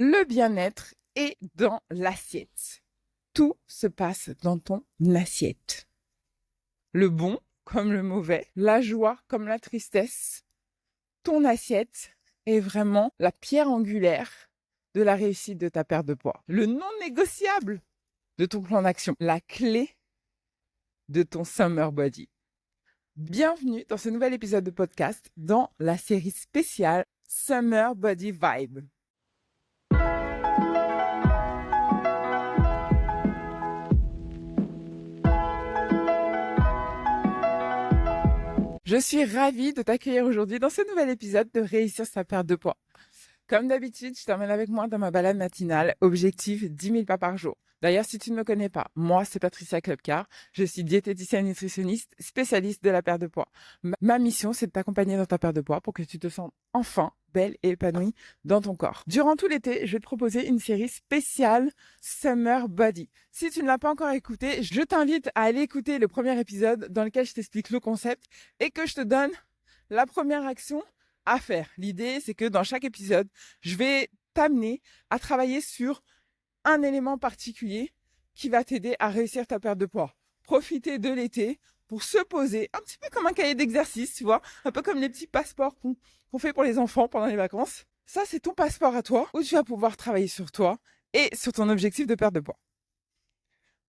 Le bien-être est dans l'assiette. Tout se passe dans ton assiette. Le bon comme le mauvais, la joie comme la tristesse. Ton assiette est vraiment la pierre angulaire de la réussite de ta perte de poids. Le non négociable de ton plan d'action. La clé de ton summer body. Bienvenue dans ce nouvel épisode de podcast dans la série spéciale Summer Body Vibe. Je suis ravie de t'accueillir aujourd'hui dans ce nouvel épisode de Réussir sa perte de poids. Comme d'habitude, je t'emmène avec moi dans ma balade matinale, objectif 10 000 pas par jour. D'ailleurs, si tu ne me connais pas, moi, c'est Patricia Klebkar. Je suis diététicienne nutritionniste, spécialiste de la perte de poids. Ma mission, c'est de t'accompagner dans ta perte de poids pour que tu te sentes enfin belle et épanouie dans ton corps. Durant tout l'été, je vais te proposer une série spéciale Summer Body. Si tu ne l'as pas encore écouté, je t'invite à aller écouter le premier épisode dans lequel je t'explique le concept et que je te donne la première action à faire. L'idée, c'est que dans chaque épisode, je vais t'amener à travailler sur un élément particulier qui va t'aider à réussir ta perte de poids. Profiter de l'été pour se poser un petit peu comme un cahier d'exercice, tu vois, un peu comme les petits passeports qu'on fait pour les enfants pendant les vacances. Ça, c'est ton passeport à toi où tu vas pouvoir travailler sur toi et sur ton objectif de perte de poids.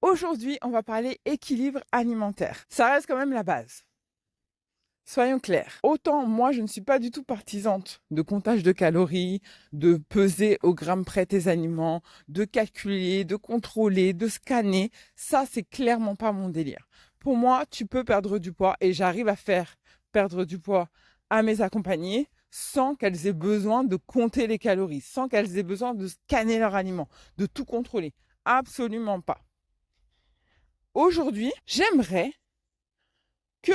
Aujourd'hui, on va parler équilibre alimentaire. Ça reste quand même la base. Soyons clairs. Autant moi, je ne suis pas du tout partisante de comptage de calories, de peser au gramme près tes aliments, de calculer, de contrôler, de scanner. Ça, c'est clairement pas mon délire. Pour moi, tu peux perdre du poids et j'arrive à faire perdre du poids à mes accompagnées sans qu'elles aient besoin de compter les calories, sans qu'elles aient besoin de scanner leurs aliments, de tout contrôler. Absolument pas. Aujourd'hui, j'aimerais que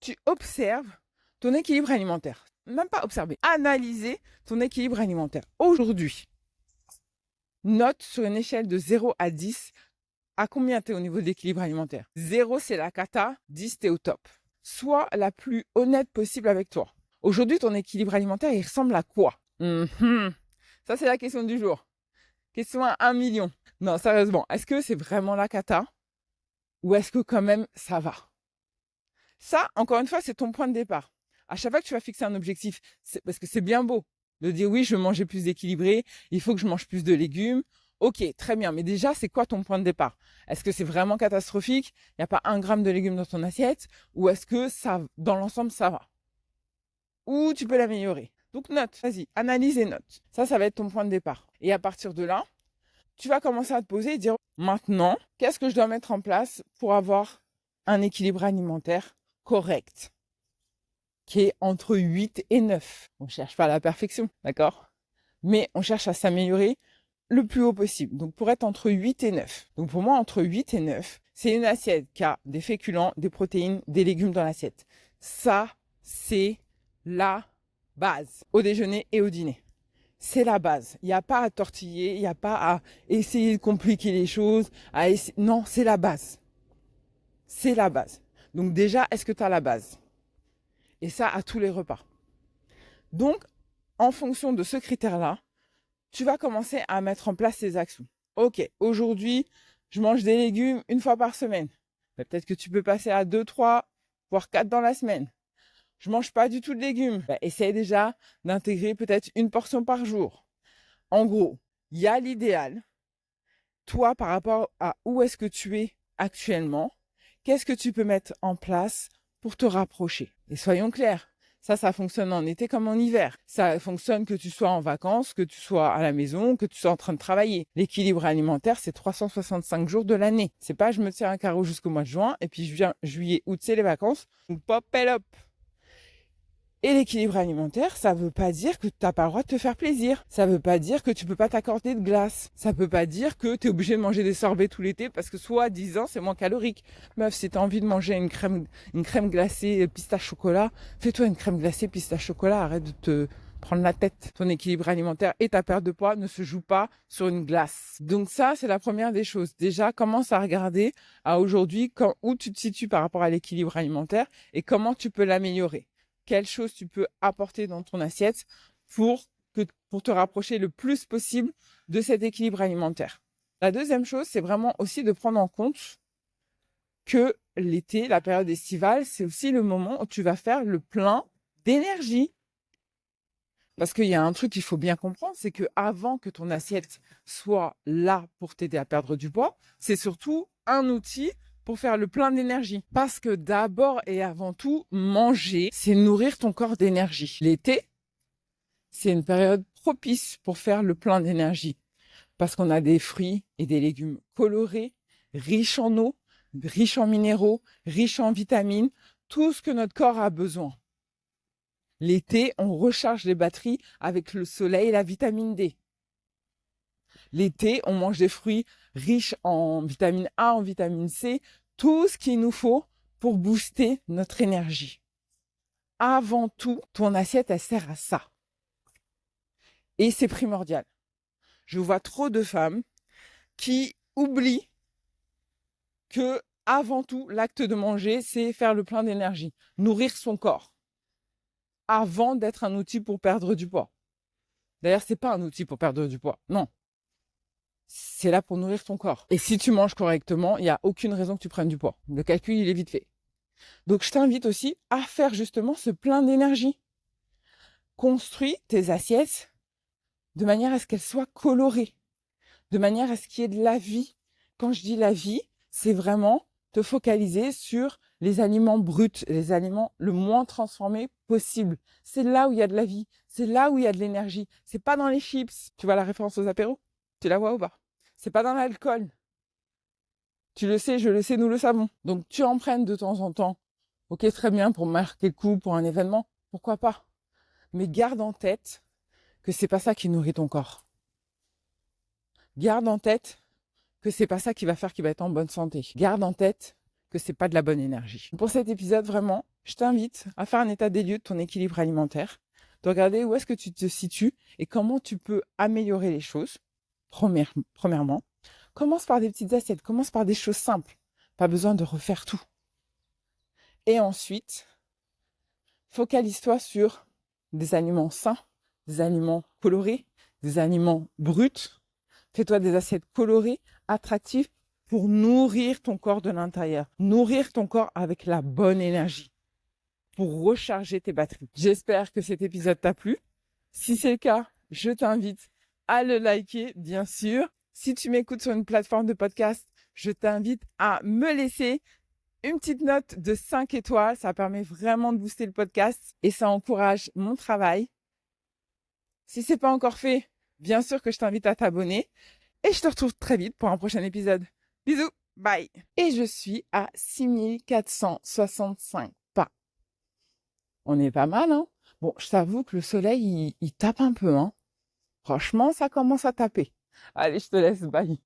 tu observes ton équilibre alimentaire. Même pas observer, analyser ton équilibre alimentaire. Aujourd'hui, note sur une échelle de 0 à 10 à combien tu es au niveau de l'équilibre alimentaire. 0, c'est la cata, 10, tu es au top. Sois la plus honnête possible avec toi. Aujourd'hui, ton équilibre alimentaire, il ressemble à quoi? Ça, c'est la question du jour. Question à 1 million. Non, sérieusement, est-ce que c'est vraiment la cata? Ou est-ce que quand même, ça va? Ça, encore une fois, c'est ton point de départ. À chaque fois que tu vas fixer un objectif, parce que c'est bien beau de dire oui, je veux manger plus équilibré, il faut que je mange plus de légumes. Ok, très bien. Mais déjà, c'est quoi ton point de départ? Est-ce que c'est vraiment catastrophique? Il n'y a pas 1 gramme de légumes dans ton assiette? Ou est-ce que ça, dans l'ensemble, ça va? Ou tu peux l'améliorer? Donc note, vas-y, analyse et note. Ça va être ton point de départ. Et à partir de là, tu vas commencer à te poser et dire maintenant, qu'est-ce que je dois mettre en place pour avoir un équilibre alimentaire correct, qui est entre 8 et 9. On ne cherche pas la perfection, d'accord? Mais on cherche à s'améliorer le plus haut possible. Donc, pour être entre 8 et 9. Donc, pour moi, entre 8 et 9, c'est une assiette qui a des féculents, des protéines, des légumes dans l'assiette. Ça, c'est la base au déjeuner et au dîner. C'est la base. Il n'y a pas à tortiller, il n'y a pas à essayer de compliquer les choses. Non, c'est la base. C'est la base. Donc déjà, est-ce que tu as la base? Et ça, à tous les repas. Donc, en fonction de ce critère-là, tu vas commencer à mettre en place tes actions. Ok, aujourd'hui, je mange des légumes 1 fois par semaine. Mais peut-être que tu peux passer à 2, 3, voire 4 dans la semaine. Je mange pas du tout de légumes. Essaye déjà d'intégrer peut-être 1 portion par jour. En gros, il y a l'idéal. Toi, par rapport à où est-ce que tu es actuellement, qu'est-ce que tu peux mettre en place pour te rapprocher? Et soyons clairs, ça fonctionne en été comme en hiver. Ça fonctionne que tu sois en vacances, que tu sois à la maison, que tu sois en train de travailler. L'équilibre alimentaire, c'est 365 jours de l'année. C'est pas je me tire un carreau jusqu'au mois de juin et puis je viens juillet, août, c'est les vacances. Donc pop, up. Et l'équilibre alimentaire, ça veut pas dire que tu n'as pas le droit de te faire plaisir. Ça veut pas dire que tu peux pas t'accorder de glace. Ça peut pas dire que tu es obligé de manger des sorbets tout l'été parce que soi-disant c'est moins calorique. Meuf, si tu as envie de manger une crème glacée pistache chocolat, fais-toi une crème glacée pistache chocolat, arrête de te prendre la tête. Ton équilibre alimentaire et ta perte de poids ne se jouent pas sur une glace. Donc ça, c'est la première des choses. Déjà, commence à regarder à aujourd'hui où tu te situes par rapport à l'équilibre alimentaire et comment tu peux l'améliorer. Quelles choses tu peux apporter dans ton assiette pour pour te rapprocher le plus possible de cet équilibre alimentaire. La deuxième chose, c'est vraiment aussi de prendre en compte que l'été, la période estivale, c'est aussi le moment où tu vas faire le plein d'énergie. Parce qu'il y a un truc qu'il faut bien comprendre, c'est que avant que ton assiette soit là pour t'aider à perdre du poids, c'est surtout un outil pour faire le plein d'énergie. Parce que d'abord et avant tout, manger, c'est nourrir ton corps d'énergie. L'été, c'est une période propice pour faire le plein d'énergie. Parce qu'on a des fruits et des légumes colorés, riches en eau, riches en minéraux, riches en vitamines, tout ce que notre corps a besoin. L'été, on recharge les batteries avec le soleil et la vitamine D. L'été, on mange des fruits riches en vitamine A, en vitamine C, tout ce qu'il nous faut pour booster notre énergie. Avant tout, ton assiette, elle sert à ça. Et c'est primordial. Je vois trop de femmes qui oublient que, avant tout, l'acte de manger, c'est faire le plein d'énergie, nourrir son corps, avant d'être un outil pour perdre du poids. D'ailleurs, c'est pas un outil pour perdre du poids, non. C'est là pour nourrir ton corps. Et si tu manges correctement, il n'y a aucune raison que tu prennes du poids. Le calcul, il est vite fait. Donc, je t'invite aussi à faire justement ce plein d'énergie. Construis tes assiettes de manière à ce qu'elles soient colorées, de manière à ce qu'il y ait de la vie. Quand je dis la vie, c'est vraiment te focaliser sur les aliments bruts, les aliments le moins transformés possible. C'est là où il y a de la vie, c'est là où il y a de l'énergie. C'est pas dans les chips. Tu vois la référence aux apéros? Tu la vois ou pas? C'est pas dans l'alcool. Tu le sais, je le sais, nous le savons. Donc tu en prennes de temps en temps. Ok, très bien, pour marquer le coup, pour un événement, pourquoi pas? Mais garde en tête que c'est pas ça qui nourrit ton corps. Garde en tête que c'est pas ça qui va faire qu'il va être en bonne santé. Garde en tête que c'est pas de la bonne énergie. Pour cet épisode, vraiment, je t'invite à faire un état des lieux de ton équilibre alimentaire, de regarder où est-ce que tu te situes et comment tu peux améliorer les choses. Premièrement, commence par des petites assiettes, commence par des choses simples. Pas besoin de refaire tout. Et ensuite, focalise-toi sur des aliments sains, des aliments colorés, des aliments bruts. Fais-toi des assiettes colorées, attractives, pour nourrir ton corps de l'intérieur. Nourrir ton corps avec la bonne énergie, pour recharger tes batteries. J'espère que cet épisode t'a plu. Si c'est le cas, je t'invite à le liker, bien sûr. Si tu m'écoutes sur une plateforme de podcast, je t'invite à me laisser une petite note de 5 étoiles. Ça permet vraiment de booster le podcast et ça encourage mon travail. Si c'est pas encore fait, bien sûr que je t'invite à t'abonner. Et je te retrouve très vite pour un prochain épisode. Bisous, bye. Et je suis à 6465 pas. On est pas mal, hein? Bon, je t'avoue que le soleil, il tape un peu, hein? Franchement, ça commence à taper. Allez, je te laisse, bye.